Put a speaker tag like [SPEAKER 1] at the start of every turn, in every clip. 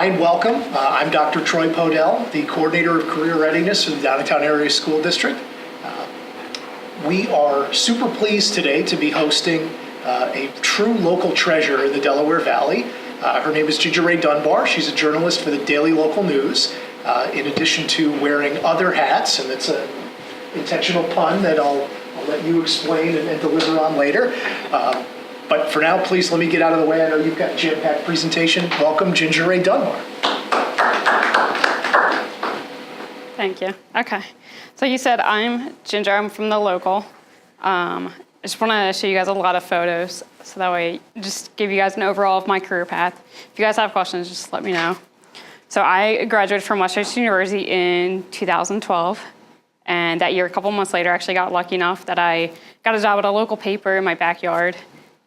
[SPEAKER 1] Hi and welcome. I'm Dr. Troy Podell, the Coordinator of Career Readiness for the Downtown Area School District. We are super pleased today to be hosting a true local treasure in the Delaware Valley. Her name is Ginger Ray Dunbar. She's a journalist for the Daily Local News, in addition to wearing other hats, and it's an intentional pun that I'll let you explain and deliver on later. But for now, please let me get out of the way. I know you've got a jam-packed presentation. Welcome, Ginger Ray Dunbar.
[SPEAKER 2] Thank you. Okay. So you said I'm Ginger. I'm from the local. I just want to show you guys a lot of photos, so that way just give you guys an overall of my career path. If you guys have questions, just let me know. So I graduated from Westchester University in 2012. And that year, a couple months later, I actually got lucky enough that I got a job at a local paper in my backyard.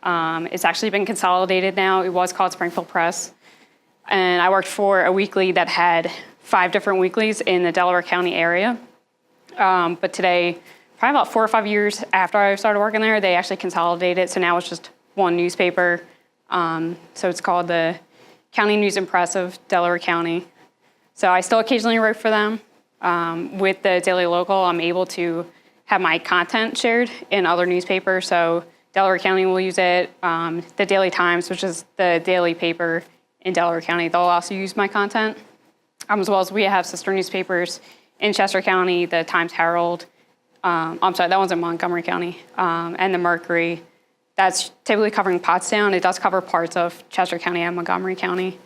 [SPEAKER 2] It's actually been consolidated now. It was called Springfield Press. And I worked for a weekly that had 5 different weeklies in the Delaware County area. But today, probably about 4 or 5 years after I started working there, they actually consolidated. So now it's just one newspaper. So it's called the County News and Press of Delaware County. So I still occasionally write for them. With the Daily Local, I'm able to have my content shared in other newspapers. So Delaware County will use it. The Daily Times, which is the daily paper in Delaware County, they'll also use my content. As well as we have sister newspapers in Chester County, the Times Herald. I'm sorry, that one's in Montgomery County. And the Mercury. That's typically covering Pottstown. It does cover parts of Chester County and Montgomery County.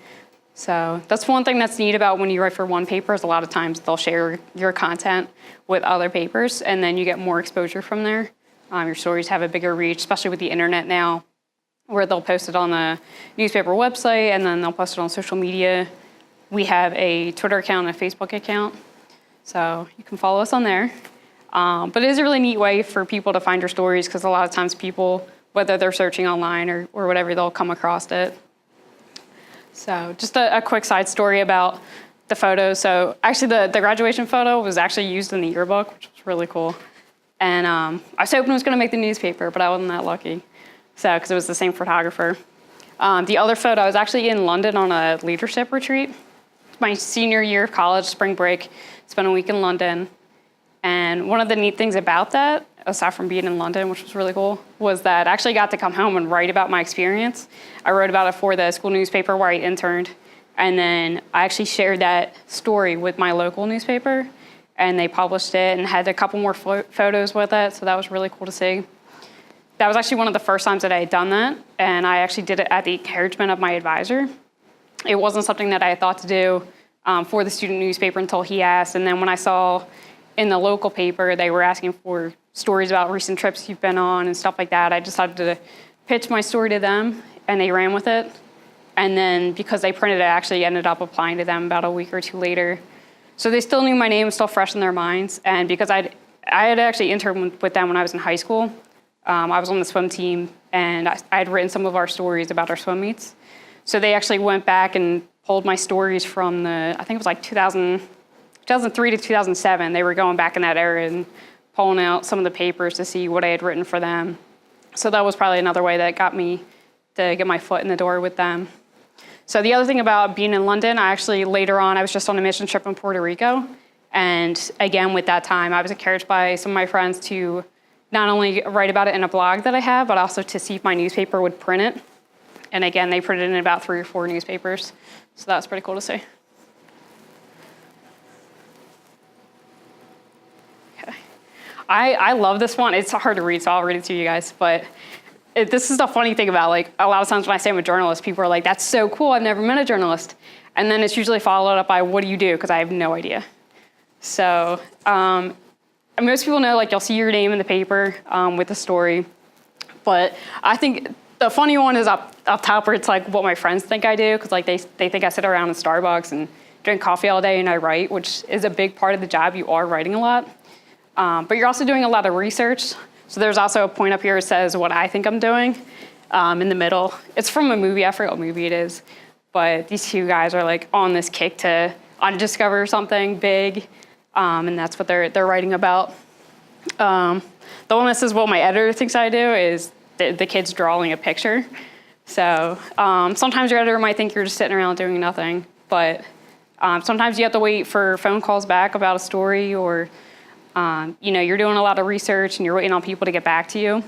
[SPEAKER 2] So that's one thing that's neat about when you write for one paper is a lot of times they'll share your content with other papers, and then you get more exposure from there. Your stories have a bigger reach, especially with the internet now, where they'll post it on the newspaper website, and then they'll post it on social media. We have a Twitter account and a Facebook account, so you can follow us on there. But it is a really neat way for people to find your stories, because a lot of times people, whether they're searching online or whatever, they'll come across it. So just a quick side story about the photos. So actually the graduation photo was actually used in the yearbook, which was really cool. And I was hoping it was going to make the newspaper, but I wasn't that lucky. So, because it was the same photographer. The other photo, I was actually in London on a leadership retreat. My senior year of college, spring break, spent a week in London. And one of the neat things about that, aside from being in London, which was really cool, was that I actually got to come home and write about my experience. I wrote about it for the school newspaper where I interned. And then I actually shared that story with my local newspaper. And they published it and had a couple more photos with it. So that was really cool to see. That was actually one of the first times that I had done that. And I actually did it at the encouragement of my advisor. It wasn't something that I had thought to do for the student newspaper until he asked. And then when I saw in the local paper, they were asking for stories about recent trips you've been on and stuff like that, I decided to pitch my story to them, and they ran with it. And then because they printed it, I actually ended up applying to them about a week or two later. So they still knew my name, still fresh in their minds. And because I had actually interned with them when I was in high school. I was on the swim team, and I had written some of our stories about our swim meets. So they actually went back and pulled my stories from I think it was like 2003 to 2007. They were going back in that era and pulling out some of the papers to see what I had written for them. So that was probably another way that got me to get my foot in the door with them. So the other thing about being in London, I actually later on, I was just on a mission trip in Puerto Rico. And again, with that time, I was encouraged by some of my friends to not only write about it in a blog that I have, but also to see if my newspaper would print it. And again, they printed it in about 3 or 4 newspapers. So that was pretty cool to see. Okay. I love this one. It's hard to read, so I'll read it to you guys. But this is the funny thing about, like, a lot of times when I say I'm a journalist, people are like, that's so cool, I've never met a journalist. And then it's usually followed up by, what do you do? Because I have no idea. So most people know, like, you'll see your name in the paper with the story. But I think the funny one is up top where it's like what my friends think I do. Because, like, they think I sit around in Starbucks and drink coffee all day and I write, which is a big part of the job. You are writing a lot. But you're also doing a lot of research. So there's also a point up here that says what I think I'm doing in the middle. It's from a movie. I forget what movie it is. But these 2 guys are, like, on this kick to undiscover something big. And that's what they're writing about. The one that says what my editor thinks I do is the kid's drawing a picture. So sometimes your editor might think you're just sitting around doing nothing. But sometimes you have to wait for phone calls back about a story, or you're doing a lot of research and you're waiting on people to get back to you.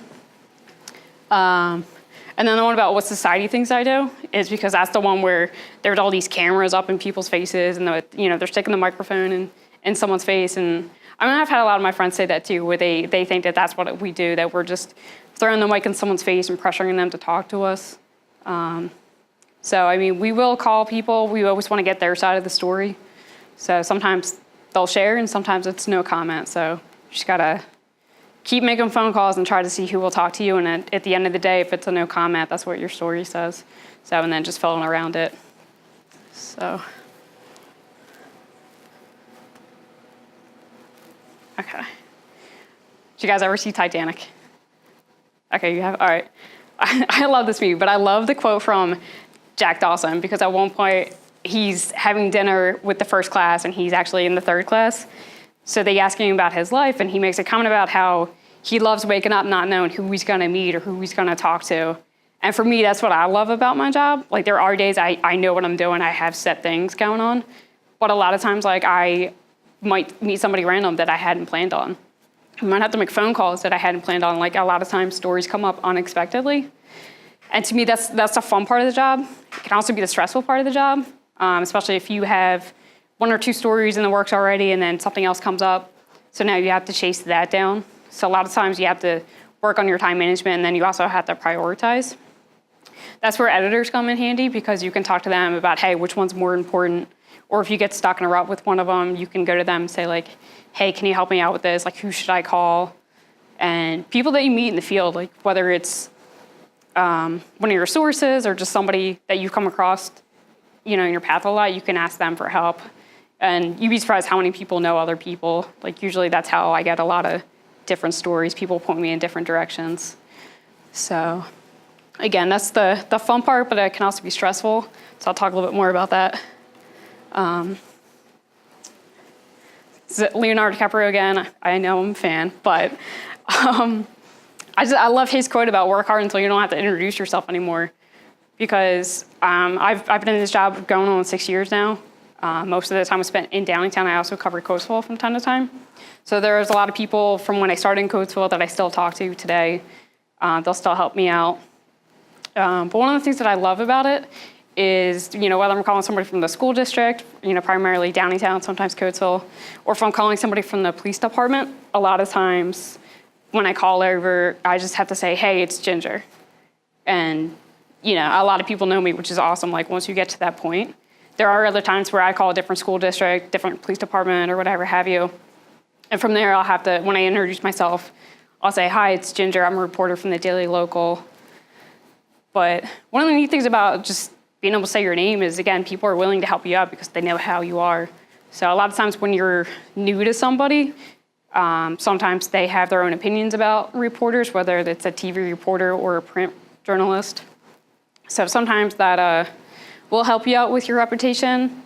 [SPEAKER 2] And then the one about what society thinks I do is because that's the one where there's all these cameras up in people's faces, and they're sticking the microphone in someone's face. And I've had a lot of my friends say that too, where they think that that's what we do, that we're just throwing the mic in someone's face and pressuring them to talk to us. So we will call people. We always want to get their side of the story. So sometimes they'll share, and sometimes it's no comment. So you just gotta keep making phone calls and try to see who will talk to you. And at the end of the day, if it's a no comment, that's what your story says. So, and then just filling around it. So, okay. Did you guys ever see Titanic? Okay, you have? All right. I love this movie, but I love the quote from Jack Dawson, because at one point he's having dinner with the first class and he's actually in the third class. So they ask him about his life, and he makes a comment about how he loves waking up not knowing who he's gonna meet or who he's gonna talk to. And for me, that's what I love about my job. Like, there are days I know what I'm doing, I have set things going on, but a lot of times, like, I might meet somebody random that I hadn't planned on. I might have to make phone calls that I hadn't planned on. Like, a lot of times stories come up unexpectedly. And to me, that's the fun part of the job. It can also be the stressful part of the job, especially if you have one or two stories in the works already and then something else comes up. So now you have to chase that down. So a lot of times you have to work on your time management, and then you also have to prioritize. That's where editors come in handy, because you can talk to them about, hey, which one's more important? Or if you get stuck in a rut with one of them, you can go to them and say, like, hey, can you help me out with this? Like, who should I call? And people that you meet in the field, like whether it's one of your sources or just somebody that you come across, in your path a lot, you can ask them for help. And you'd be surprised how many people know other people. Like, usually that's how I get a lot of different stories. People point me in different directions. So again, that's the fun part, but it can also be stressful. So I'll talk a little bit more about that. Leonardo DiCaprio again. I know I'm a fan, but I love his quote about work hard until you don't have to introduce yourself anymore. Because I've been in this job going on 6 years now. Most of the time I spent in Downingtown. I also cover Coatesville from time to time. So there's a lot of people from when I started in Coatesville that I still talk to today. They'll still help me out. But one of the things that I love about it is, whether I'm calling somebody from the school district, primarily Downingtown, sometimes Coatesville, or if I'm calling somebody from the police department, a lot of times when I call over, I just have to say, hey, it's Ginger. And, a lot of people know me, which is awesome. Like, once you get to that point. There are other times where I call a different school district, different police department, or whatever have you. And from there, I'll have to, when I introduce myself, I'll say, hi, it's Ginger. I'm a reporter from the Daily Local. But one of the neat things about just being able to say your name is, again, people are willing to help you out because they know how you are. So a lot of times when you're new to somebody, sometimes they have their own opinions about reporters, whether it's a TV reporter or a print journalist. So sometimes that will help you out with your reputation.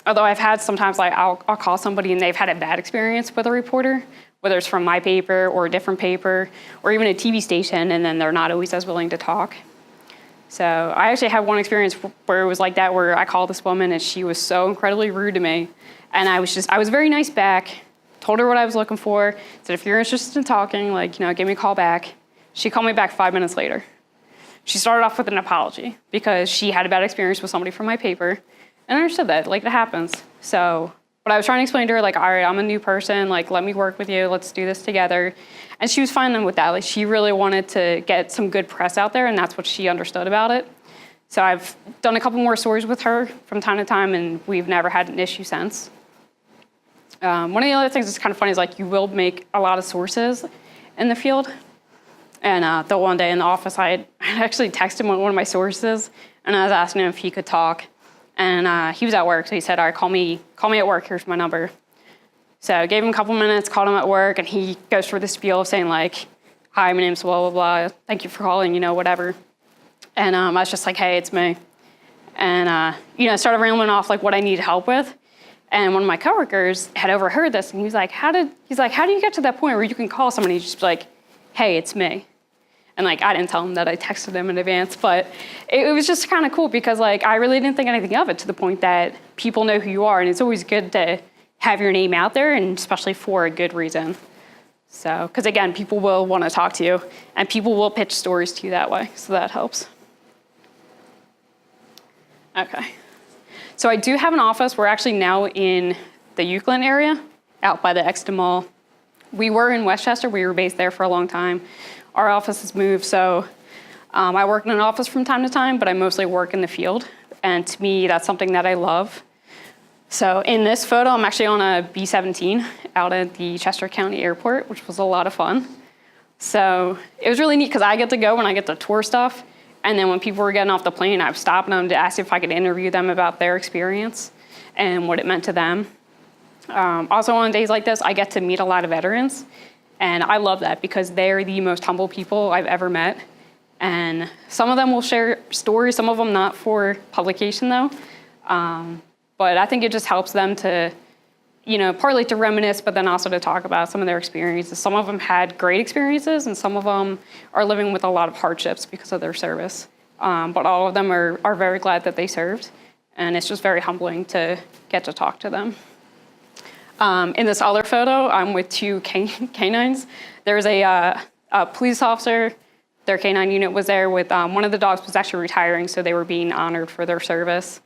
[SPEAKER 2] Although I've had sometimes, like, I'll call somebody and they've had a bad experience with a reporter, whether it's from my paper or a different paper or even a TV station, and then they're not always as willing to talk. So I actually had one experience where it was like that, where I called this woman and she was so incredibly rude to me. And I was very nice back, told her what I was looking for, said, if you're interested in talking, give me a call back. She called me back 5 minutes later. She started off with an apology because she had a bad experience with somebody from my paper. And I understood that, it happens. So, but I was trying to explain to her, all right, I'm a new person, let me work with you, let's do this together. And she was fine with that. She really wanted to get some good press out there, and that's what she understood about it. So I've done a couple more stories with her from time to time, and we've never had an issue since. One of the other things that's kind of funny is, you will make a lot of sources in the field. And the one day in the office, I actually texted one of my sources, and I was asking him if he could talk. And he was at work, so he said, all right, call me at work, here's my number. So I gave him a couple minutes, called him at work, and he goes through the spiel of saying, hi, my name's blah, blah, blah, thank you for calling, whatever. And I was just like, hey, it's me. And, started rambling off, what I needed help with. And one of my coworkers had overheard this, and he was like, how do you get to that point where you can call somebody and just be like, hey, it's me? And like, I didn't tell him that I texted him in advance, but it was just kind of cool because like, I really didn't think anything of it to the point that people know who you are. And it's always good to have your name out there, and especially for a good reason. So, because again, people will want to talk to you and people will pitch stories to you that way. So that helps. Okay. So I do have an office. We're actually now in the Euclid area, out by the Exton Mall. We were in Westchester. We were based there for a long time. Our office has moved, so I work in an office from time to time, but I mostly work in the field. And to me, that's something that I love. So in this photo, I'm actually on a B-17 out at the Chester County Airport, which was a lot of fun. So it was really neat because I get to go and I get to tour stuff. And then when people were getting off the plane, I was stopping them to ask if I could interview them about their experience and what it meant to them. Also on days like this, I get to meet a lot of veterans. And I love that because they're the most humble people I've ever met. And some of them will share stories, some of them not for publication though. But I think it just helps them to, partly to reminisce, but then also to talk about some of their experiences. Some of them had great experiences, and some of them are living with a lot of hardships because of their service. But all of them are very glad that they served, and it's just very humbling to get to talk to them. In this other photo, I'm with two canines. There's a police officer. Their canine unit was there with, one of the dogs was actually retiring, so they were being honored for their service.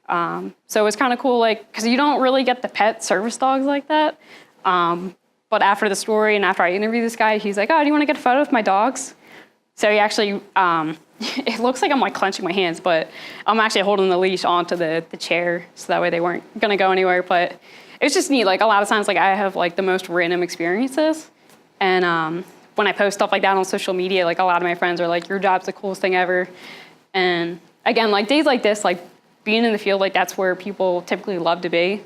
[SPEAKER 2] So it was kind of cool, because you don't really get the pet service dogs like that. But after the story and after I interviewed this guy, he's like, oh, do you want to get a photo with my dogs? So he actually, it looks like I'm like clenching my hands, but I'm actually holding the leash onto the chair so that way they weren't going to go anywhere. But it was just neat. Like a lot of times, like I have like the most random experiences. And when I post stuff like that on social media, like a lot of my friends are like, your job's the coolest thing ever. And again, like days like this, like being in the field, like that's where people typically love to be.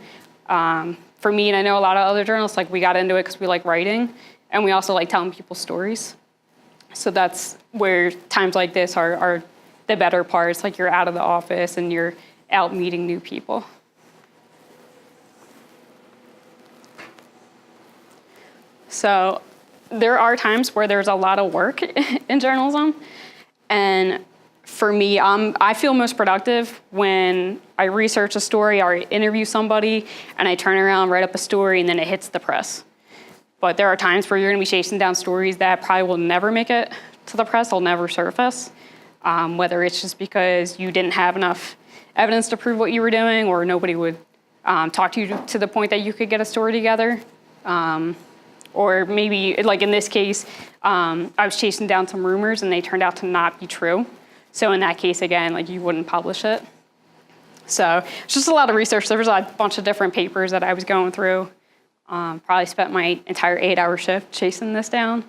[SPEAKER 2] For me, and I know a lot of other journalists, like we got into it because we like writing, and we also like telling people stories. So that's where times like this are the better parts, like you're out of the office and you're out meeting new people. So there are times where there's a lot of work in journalism, and for me, I feel most productive when I research a story or I interview somebody and I turn around, write up a story, and then it hits the press. But there are times where you're going to be chasing down stories that probably will never make it to the press, they'll never surface, whether it's just because you didn't have enough evidence to prove what you were doing, or nobody would talk to you to the point that you could get a story together. Or maybe, like in this case, I was chasing down some rumors and they turned out to not be true. So in that case, again, like you wouldn't publish it. So it's just a lot of research. There was a bunch of different papers that I was going through. Probably spent my entire 8-hour shift chasing this down.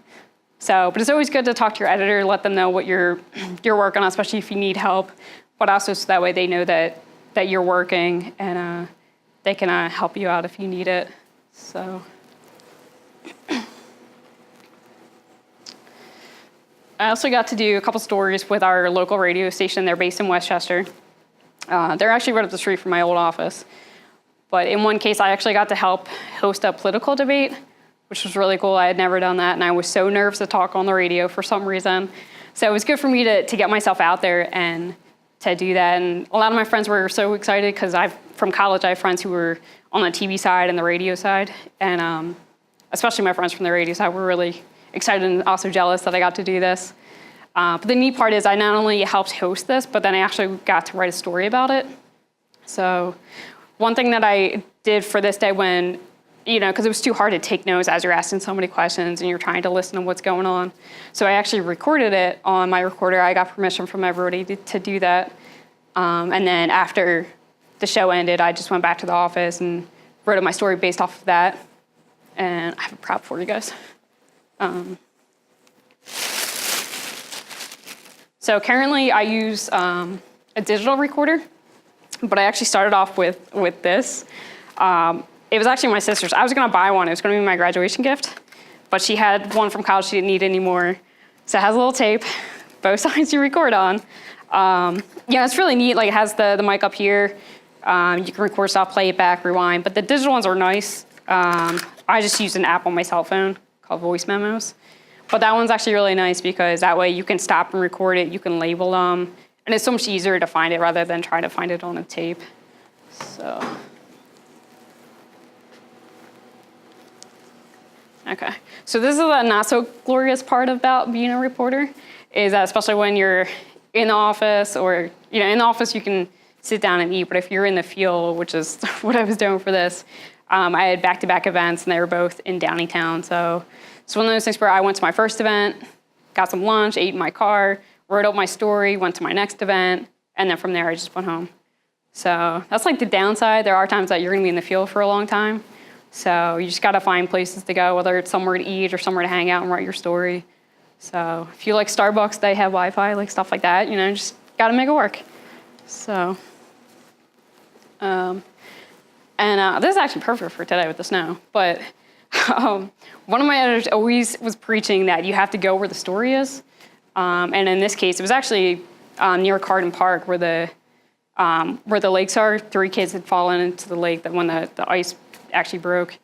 [SPEAKER 2] So, but it's always good to talk to your editor, let them know what you're working on, especially if you need help. But also so that way they know that you're working and they can help you out if you need it. So. I also got to do a couple stories with our local radio station. They're based in Westchester. They're actually right up the street from my old office. But in one case, I actually got to help host a political debate, which was really cool. I had never done that, and I was so nervous to talk on the radio for some reason. So it was good for me to get myself out there and to do that. And a lot of my friends were so excited because from college, I have friends who were on the TV side and the radio side. And especially my friends from the radio side were really excited and also jealous that I got to do this. But the neat part is I not only helped host this, but then I actually got to write a story about it. So one thing that I did for this day when, because it was too hard to take notes as you're asking so many questions and you're trying to listen to what's going on. So I actually recorded it on my recorder. I got permission from everybody to do that. And then after the show ended, I just went back to the office and wrote up my story based off of that. And I have a prop for you guys. So currently I use a digital recorder, but I actually started off with this. It was actually my sister's. I was gonna buy one, it was gonna be my graduation gift, but she had one from college she didn't need anymore. So it has a little tape, both sides you record on. It's really neat, like it has the mic up here. You can record stuff, play it back, rewind, but the digital ones are nice. I just use an app on my cell phone called Voice Memos. But that one's actually really nice because that way you can stop and record it, you can label them, and it's so much easier to find it rather than trying to find it on a tape. So, okay. So this is a not so glorious part about being a reporter, is that especially when you're in the office or, in the office you can sit down and eat, but if you're in the field, which is what I was doing for this, I had back-to-back events and they were both in Downingtown. So it's one of those things where I went to my first event, got some lunch, ate in my car, wrote up my story, went to my next event, and then from there I just went home. So that's like the downside. There are times that you're gonna be in the field for a long time. So you just gotta find places to go, whether it's somewhere to eat or somewhere to hang out and write your story. So if you like Starbucks, they have Wi-Fi, like stuff like that, just gotta make it work. So, this is actually perfect for today with the snow, but one of my editors always was preaching that you have to go where the story is. And in this case, it was actually near Carden Park where the lakes are. 3 kids had fallen into the lake when the ice actually broke.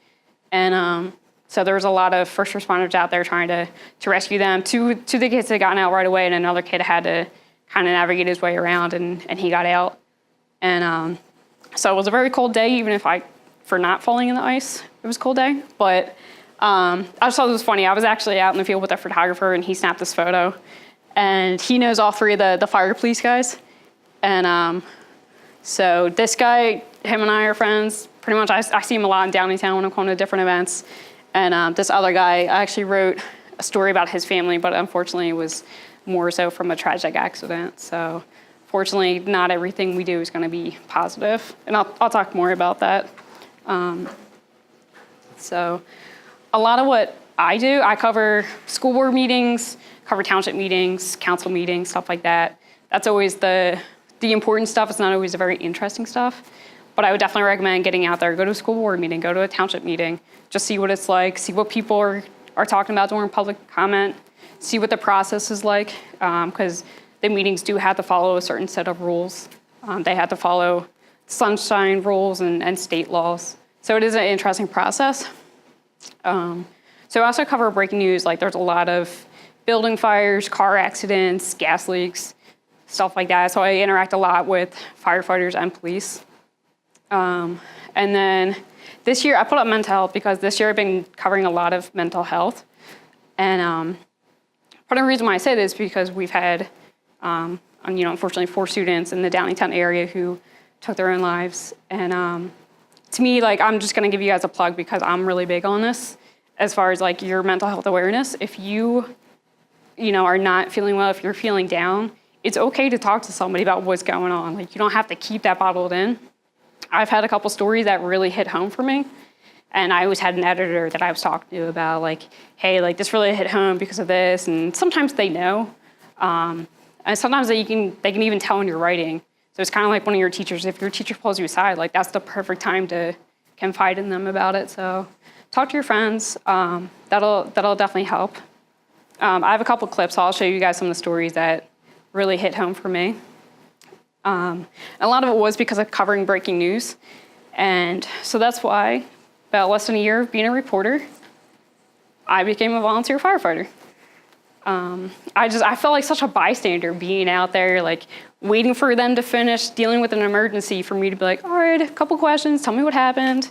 [SPEAKER 2] And so there was a lot of first responders out there trying to rescue them. Two of the kids had gotten out right away, and another kid had to kind of navigate his way around, and he got out. And so it was a very cold day, even for not falling in the ice, it was a cold day. But I just thought it was funny. I was actually out in the field with a photographer, and he snapped this photo. And he knows all 3 of the fire police guys. And so this guy, him and I are friends. Pretty much, I see him a lot in Downingtown when I'm going to different events. And this other guy, I actually wrote a story about his family, but unfortunately it was more so from a tragic accident. So fortunately, not everything we do is going to be positive. And I'll talk more about that. So a lot of what I do, I cover school board meetings, cover township meetings, council meetings, stuff like that. That's always the important stuff. It's not always the very interesting stuff. But I would definitely recommend getting out there, go to a school board meeting, go to a township meeting, just see what it's like, see what people are talking about during public comment, see what the process is like, because the meetings do have to follow a certain set of rules. They have to follow sunshine rules and state laws. So it is an interesting process. So I also cover breaking news, like there's a lot of building fires, car accidents, gas leaks, stuff like that. So I interact a lot with firefighters and police. And then this year I put up mental health because this year I've been covering a lot of mental health. And part of the reason why I say this is because we've had, unfortunately 4 students in the Downingtown area who took their own lives. And to me, I'm just gonna give you guys a plug because I'm really big on this as far as your mental health awareness. If you are not feeling well, if you're feeling down, it's okay to talk to somebody about what's going on. You don't have to keep that bottled in. I've had a couple stories that really hit home for me. And I always had an editor that I was talking to about hey, this really hit home because of this. And sometimes they know. And sometimes they can even tell in your writing. So it's kind of like one of your teachers. If your teacher pulls you aside, that's the perfect time to confide in them about it. So talk to your friends. That'll definitely help. I have a couple clips. So I'll show you guys some of the stories that really hit home for me. A lot of it was because of covering breaking news. And so that's why, about less than a year of being a reporter, I became a volunteer firefighter. I felt like such a bystander being out there, waiting for them to finish dealing with an emergency for me to be like, all right, a couple questions, tell me what happened.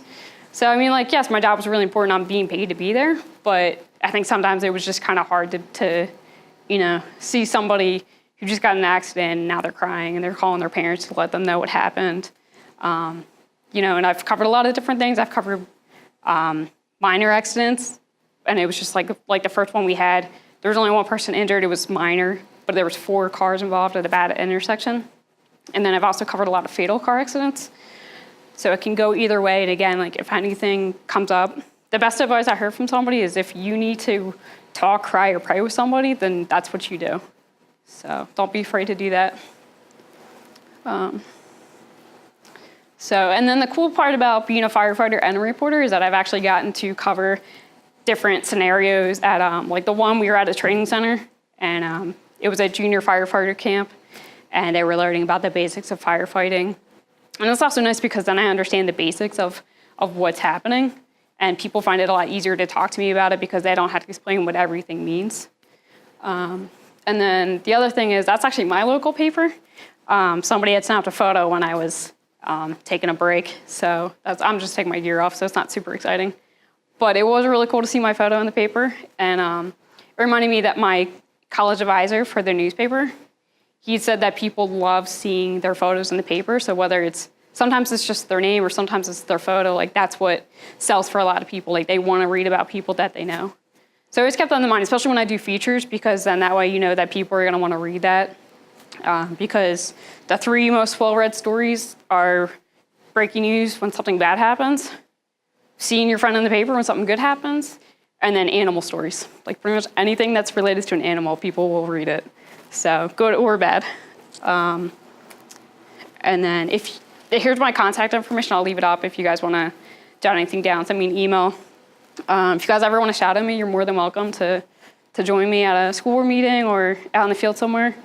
[SPEAKER 2] So, yes, my job was really important. I'm being paid to be there, but I think sometimes it was just kind of hard to see somebody who just got in an accident and now they're crying and they're calling their parents to let them know what happened. And I've covered a lot of different things. I've covered minor accidents, and it was just like the first one we had. There was only one person injured. It was minor, but there was 4 cars involved at a bad intersection. And then I've also covered a lot of fatal car accidents. So it can go either way. And again, if anything comes up, the best advice I heard from somebody is if you need to talk, cry, or pray with somebody, then that's what you do. So don't be afraid to do that. And then the cool part about being a firefighter and a reporter is that I've actually gotten to cover different scenarios at the one we were at a training center, and it was a junior firefighter camp, and they were learning about the basics of firefighting. And it's also nice because then I understand the basics of what's happening, and people find it a lot easier to talk to me about it because they don't have to explain what everything means. And then the other thing is that's actually my local paper. Somebody had snapped a photo when I was taking a break, so I'm just taking my gear off, so it's not super exciting. But it was really cool to see my photo in the paper, and it reminded me that my college advisor for the newspaper, he said that people love seeing their photos in the paper, so whether sometimes it's just their name or sometimes it's their photo, like that's what sells for a lot of people. Like they want to read about people that they know. So I always kept that in mind, especially when I do features, because then that way you know that people are going to want to read that. Because the 3 most well-read stories are breaking news when something bad happens, seeing your friend in the paper when something good happens, and then animal stories. Like pretty much anything that's related to an animal, people will read it. So good or bad. And then here's my contact information. I'll leave it up if you guys want to jot anything down. Send me an email. If you guys ever want to shout at me, you're more than welcome to join me at a school board meeting or out in the field somewhere.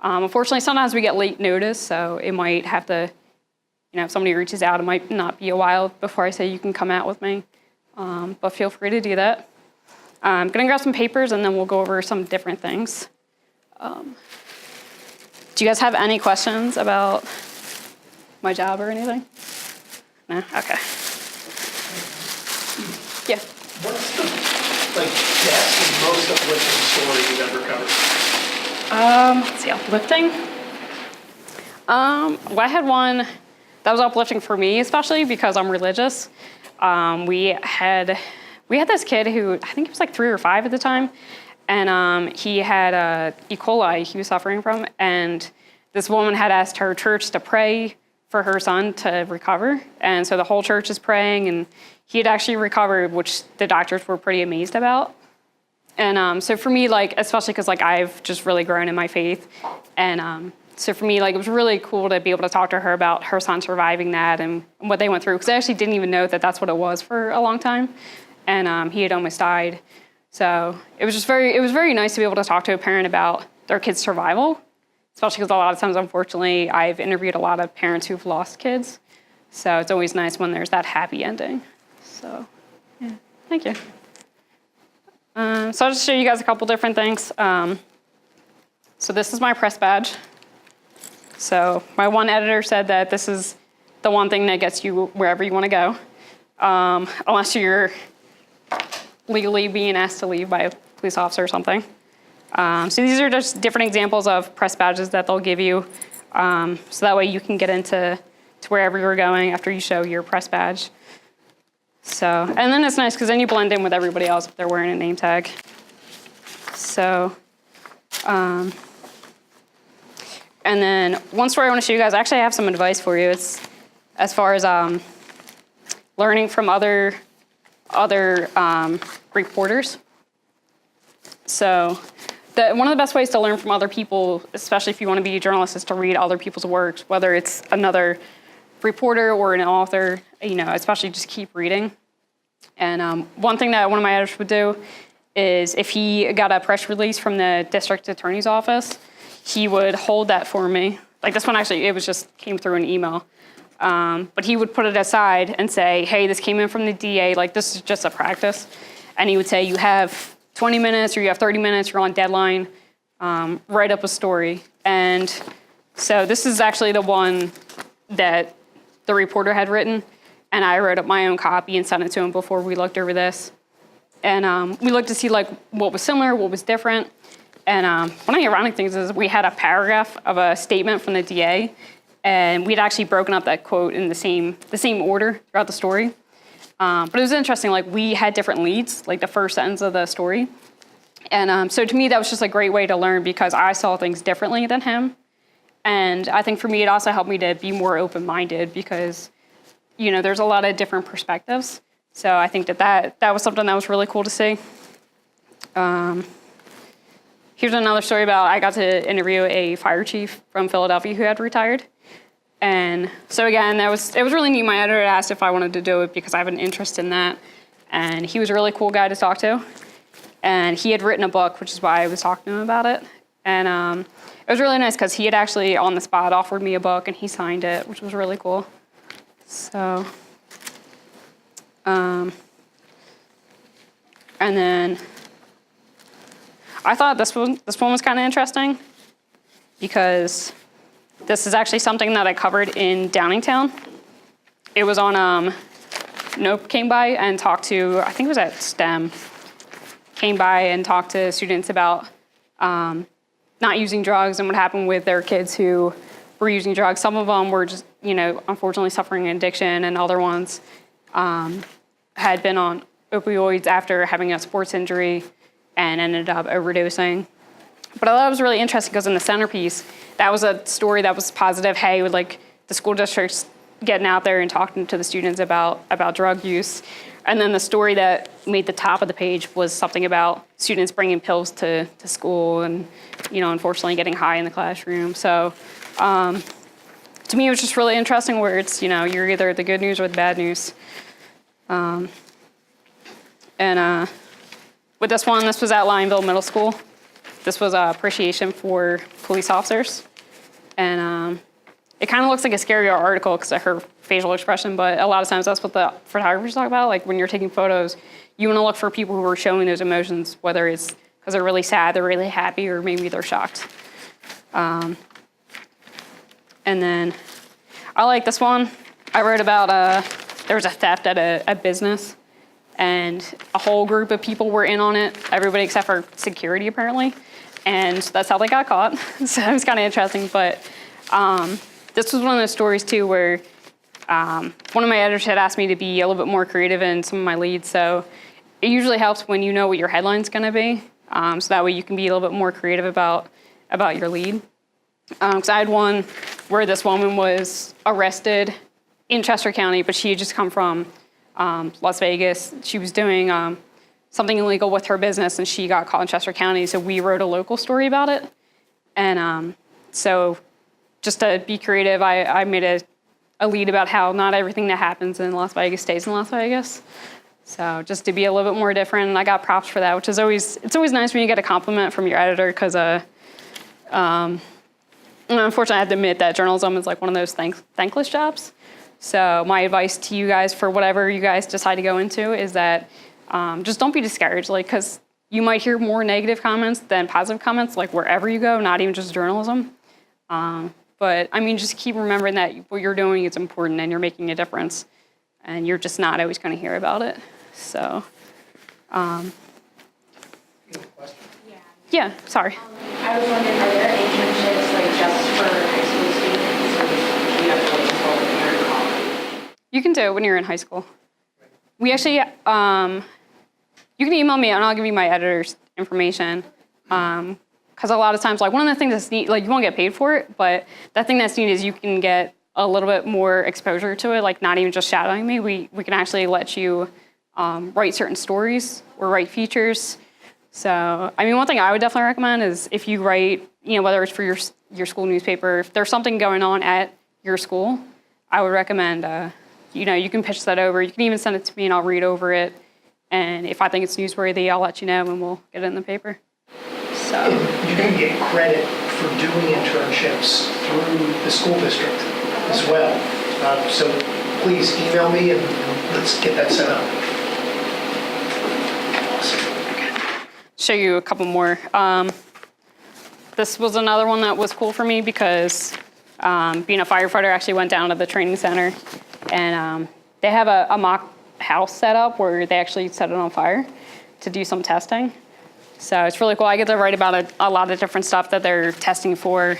[SPEAKER 2] Unfortunately, sometimes we get late notice, so it might have to, if somebody reaches out, it might not be a while before I say you can come out with me. But feel free to do that. I'm going to grab some papers, and then we'll go over some different things. Do you guys have any questions about my job or anything? No? Okay. Yeah.
[SPEAKER 1] What's the best and most uplifting story you've ever covered?
[SPEAKER 2] Let's see, uplifting. Well, I had one that was uplifting for me, especially because I'm religious. We had this kid who, I think he was like 3 or 5 at the time, and he had E. coli he was suffering from, and this woman had asked her church to pray for her son to recover, and so the whole church is praying, and he had actually recovered, which the doctors were pretty amazed about. And so for me, especially because I've just really grown in my faith, and so for me, it was really cool to be able to talk to her about her son surviving that and what they went through, because I actually didn't even know that that's what it was for a long time, and he had almost died. So it was very nice to be able to talk to a parent about their kid's survival, especially because a lot of times, unfortunately, I've interviewed a lot of parents who've lost kids. So it's always nice when there's that happy ending. So, yeah, thank you. So I'll just show you guys a couple different things. So this is my press badge. So my one editor said that this is the one thing that gets you wherever you want to go, unless you're legally being asked to leave by a police officer or something. So these are just different examples of press badges that they'll give you, so that way you can get into wherever you're going after you show your press badge. So, and then it's nice because then you blend in with everybody else if they're wearing a name tag. So, and then one story I want to show you guys, actually I have some advice for you. It's as far as learning from other reporters. So one of the best ways to learn from other people, especially if you want to be a journalist, is to read other people's works, whether it's another reporter or an author, especially just keep reading. And one thing that one of my editors would do is if he got a press release from the district attorney's office, he would hold that for me. Like this one actually, it was just came through an email. But he would put it aside and say, hey, this came in from the DA, this is just a practice. And he would say, you have 20 minutes or you have 30 minutes, you're on deadline, write up a story. And so this is actually the one that the reporter had written, and I wrote up my own copy and sent it to him before we looked over this. And we looked to see what was similar, what was different. And one of the ironic things is we had a paragraph of a statement from the DA, and we'd actually broken up that quote in the same order throughout the story. But it was interesting, we had different leads, the first sentence of the story. And so to me, that was just a great way to learn because I saw things differently than him. And I think for me, it also helped me to be more open-minded because, there's a lot of different perspectives. So I think that was something that was really cool to see. Here's another story about I got to interview a fire chief from Philadelphia who had retired. And so again, it was really neat. My editor asked if I wanted to do it because I have an interest in that. And he was a really cool guy to talk to. And he had written a book, which is why I was talking to him about it. And it was really nice because he had actually on the spot offered me a book and he signed it, which was really cool. So, And then I thought this one was kind of interesting because this is actually something that I covered in Downingtown. It was on, Nope came by and talked to, I think it was at STEM, came by and talked to students about not using drugs and what happened with their kids who were using drugs. Some of them were just, unfortunately suffering addiction, and other ones had been on opioids after having a sports injury and ended up overdosing. But I thought it was really interesting because in the centerpiece, that was a story that was positive. Hey, with like the school districts getting out there and talking to the students about drug use. And then the story that made the top of the page was something about students bringing pills to school and, unfortunately getting high in the classroom. So to me, it was just really interesting where it's, you're either the good news or the bad news. With this one, this was at Lionville Middle School. This was appreciation for police officers. And it kind of looks like a scarier article because of her facial expression, but a lot of times that's what the photographers talk about. Like when you're taking photos, you want to look for people who are showing those emotions, whether it's because they're really sad, they're really happy, or maybe they're shocked. And then I like this one. I wrote about there was a theft at a business, and a whole group of people were in on it, everybody except for security apparently, and that's how they got caught. So it was kind of interesting, but this was one of those stories too where one of my editors had asked me to be a little bit more creative in some of my leads, so it usually helps when you know what your headline's gonna be, so that way you can be a little bit more creative about your lead. Because I had one where this woman was arrested in Chester County, but she had just come from Las Vegas. She was doing something illegal with her business, and she got caught in Chester County, so we wrote a local story about it. And so just to be creative, I made a lead about how not everything that happens in Las Vegas stays in Las Vegas. So just to be a little bit more different, and I got props for that, which is it's always nice when you get a compliment from your editor, because unfortunately I have to admit that journalism is like one of those thankless jobs. So my advice to you guys for whatever you guys decide to go into is that just don't be discouraged, like, because you might hear more negative comments than positive comments, like wherever you go, not even just journalism. But I mean, just keep remembering that what you're doing is important and you're making a difference, and you're just not always going to hear about it. So, yeah, sorry.
[SPEAKER 3] I was wondering, are there internships like just for high school students, or do you have to wait until you're in college?
[SPEAKER 2] You can do it when you're in high school. We actually, you can email me and I'll give you my editor's information. Because a lot of times, like one of the things that's neat, like you won't get paid for it, but that thing that's neat is you can get a little bit more exposure to it, like not even just shadowing me. We can actually let you write certain stories or write features. So, I mean, one thing I would definitely recommend is if you write, whether it's for your school newspaper, if there's something going on at your school, I would recommend, you can pitch that over. You can even send it to me and I'll read over it. And if I think it's newsworthy, I'll let you know and we'll get it in the paper. So.
[SPEAKER 1] And you're going to get credit for doing internships through the school district as well. So please email me and let's get that set up.
[SPEAKER 2] Show you a couple more. This was another one that was cool for me because being a firefighter, I actually went down to the training center, and they have a mock house set up where they actually set it on fire to do some testing. So it's really cool. I get to write about a lot of different stuff that they're testing for. Is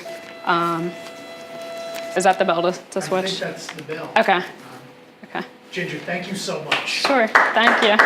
[SPEAKER 2] that the bell to switch?
[SPEAKER 1] I think that's the bell.
[SPEAKER 2] Okay. Okay.
[SPEAKER 1] Ginger, thank you so much.
[SPEAKER 2] Sure. Thank you.